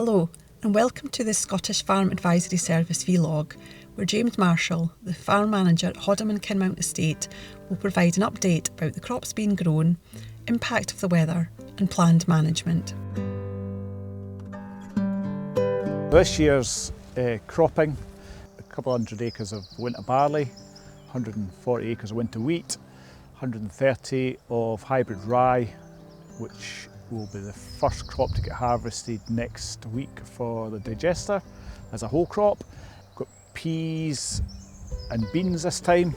Hello and welcome to the Scottish Farm Advisory Service vlog, where James Marshall, the farm manager at Hoddom and Kinmount Estate, will provide an update about the crops being grown, impact of the weather and planned management. This year's cropping, a couple hundred acres of winter barley, 140 acres of winter wheat, 130 of hybrid rye, which will be the first crop to get harvested next week for the digester as a whole crop. Got peas and beans this time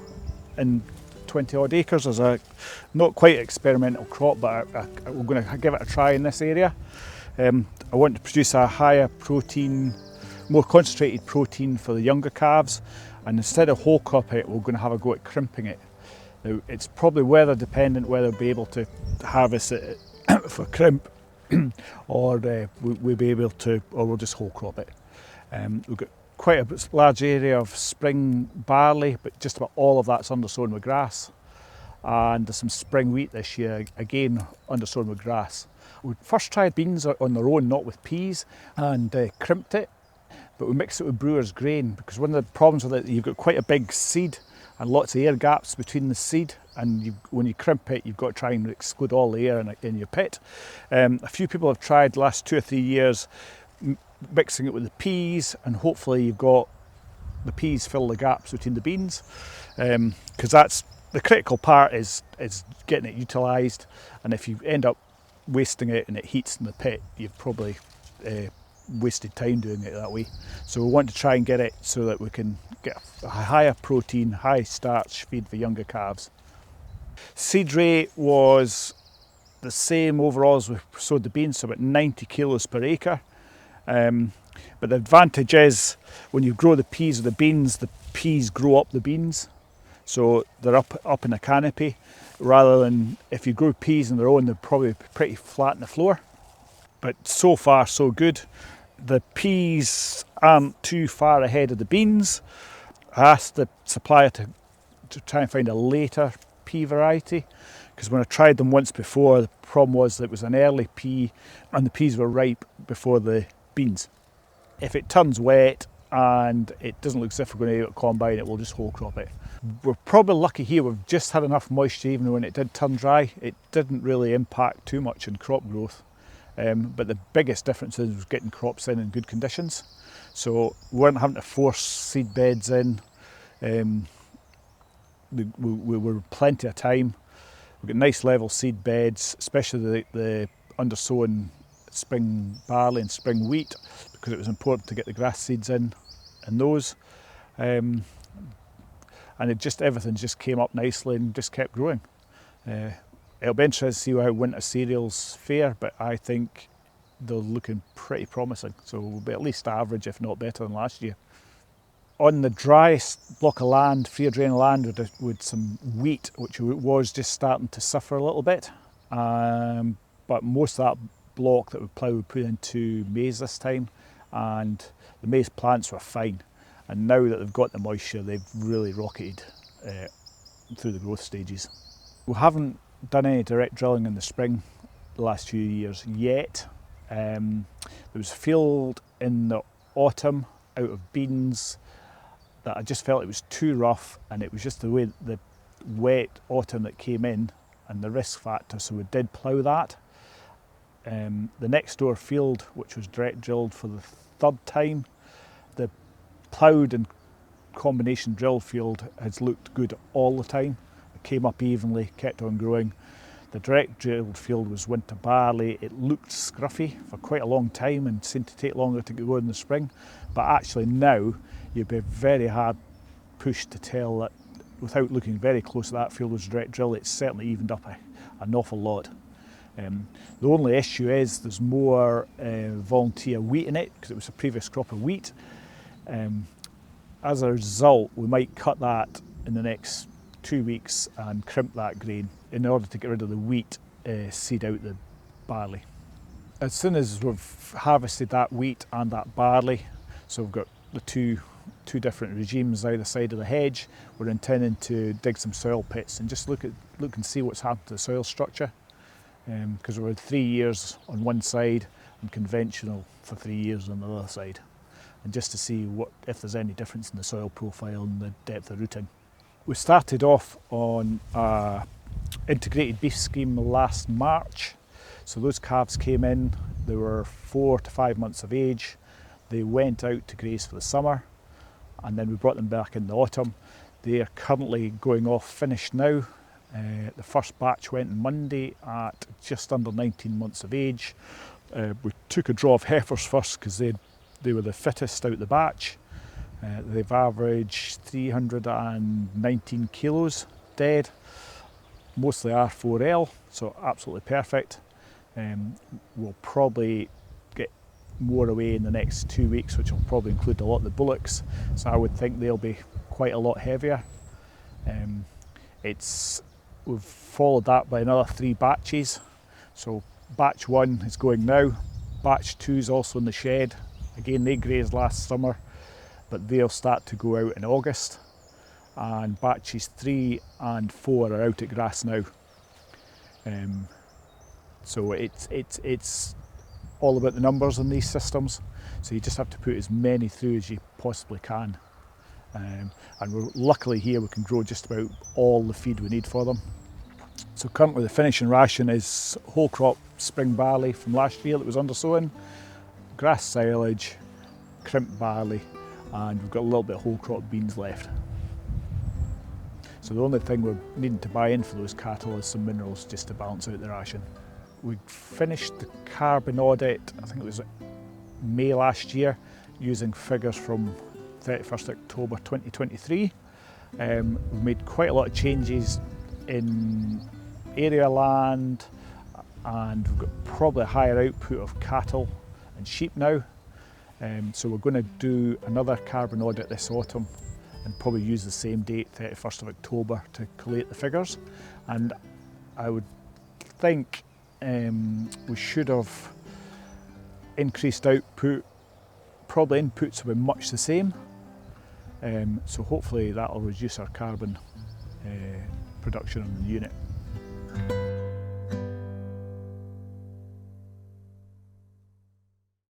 in 20 odd acres as a not quite experimental crop, but we're going to give it a try in this area. I want to produce a higher protein, more concentrated protein for the younger calves, and instead of whole crop it, we're going to have a go at crimping it. Now, it's probably weather dependent whether we'll be able to harvest it for crimp or we'll be able to, or we'll just whole crop it. We've got quite a large area of spring barley, but just about all of that's undersown with grass. And there's some spring wheat this year, again undersown with grass. We first tried beans on their own, not with peas, and crimped it, but we mixed it with brewer's grain, because one of the problems with it, you've got quite a big seed and lots of air gaps between the seed, and when you crimp it, you've got to try and exclude all the air in your pit. A few people have tried the last 2 or 3 years mixing it with the peas, and hopefully you've got the peas fill the gaps between the beans, because that's the critical part is getting it utilised. And if you end up wasting it and it heats in the pit, you've probably wasted time doing it that way. So we want to try and get it so that we can get a higher protein, high starch feed for younger calves. Seed rate was the same overall as we sowed the beans, so about 90 kilos per acre. But the advantage is when you grow the peas or the peas grow up the beans, so they're up in a canopy, rather than if you grow peas on their own, they're probably pretty flat on the floor. But so far so good. The peas aren't too far ahead of the beans. I asked the supplier to try and find a later pea variety, because when I tried them once before, the problem was that it was an early pea and the peas were ripe before the beans. If it turns wet and it doesn't look as if we're going to combine it, we'll just whole crop it. We're probably lucky here, we've just had enough moisture even when it did turn dry. It didn't really impact too much in crop growth. But the biggest difference is getting crops in good conditions. So we weren't having to force seed beds in. We were plenty of time. We've got nice level seed beds, especially the undersown spring barley and spring wheat, because it was important to get the grass seeds in those. And everything just came up nicely and just kept growing. It'll be interesting to see how winter cereals fare, but I think they're looking pretty promising. So we'll be at least average, if not better than last year. On the driest block of land, free drain land with some wheat, which was just starting to suffer a little bit. But most of that block that we ploughed, we put into maize this time, and the maize plants were fine. And now that they've got the moisture, they've really rocketed through the growth stages. We haven't done any direct drilling in the spring the last few years yet. There was a field in the autumn out of beans that I just felt it was too rough, and it was just the way the wet autumn that came in and the risk factor, so we did plough that. The next door field, which was direct drilled for the 3rd time, the ploughed and combination drill field has looked good all the time. It came up evenly, kept on growing. The direct drilled field was winter barley. It looked scruffy for quite a long time and seemed to take longer to go in the spring. But actually now, you'd be very hard pushed to tell that without looking very close at that field was direct drill. It's certainly evened up an awful lot. The only issue is there's more volunteer wheat in it, because it was a previous crop of wheat. As a result, we might cut that in the next 2 weeks and crimp that grain in order to get rid of the wheat, seed out the barley. As soon as we've harvested that wheat and that barley, so we've got the two different regimes either side of the hedge, we're intending to dig some soil pits and just look and see what's happened to the soil structure. Because we've had 3 years on one side and conventional for 3 years on the other side, and just to see if there's any difference in the soil profile and the depth of rooting. We started off on an integrated beef scheme last March. So those calves came in, they were 4 to 5 months of age. They went out to graze for the summer, and then we brought them back in the autumn. They are currently going off finished now. The first batch went on Monday at just under 19 months of age. We took a draw of heifers first because they were the fittest out the batch. They've averaged 319 kilos dead, mostly R4L, so absolutely perfect. We'll probably get more away in the next 2 weeks, which will probably include a lot of the bullocks, so I would think they'll be quite a lot heavier. We've followed that by another 3 batches. So batch 1 is going now, batch 2 is also in the shed. Again, they grazed last summer, but they'll start to go out in August, and batches 3 and 4 are out at grass now. So it's all about the numbers in these systems, so you just have to put as many through as you possibly can. And luckily here we can grow just about all the feed we need for them. So currently the finishing ration is whole crop spring barley from last year that was undersown, grass silage, crimped barley, and we've got a little bit of whole crop beans left. So the only thing we're needing to buy in for those cattle is some minerals just to balance out the ration. We finished the carbon audit, I think it was May last year, using figures from 31st October 2023. We've made quite a lot of changes in area land, and we've got probably a higher output of cattle and sheep now. So we're going to do another carbon audit this autumn and probably use the same date, 31st of October, to collate the figures. And I would think we should have increased output. Probably inputs will be much the same. So hopefully that will reduce our carbon production on the unit.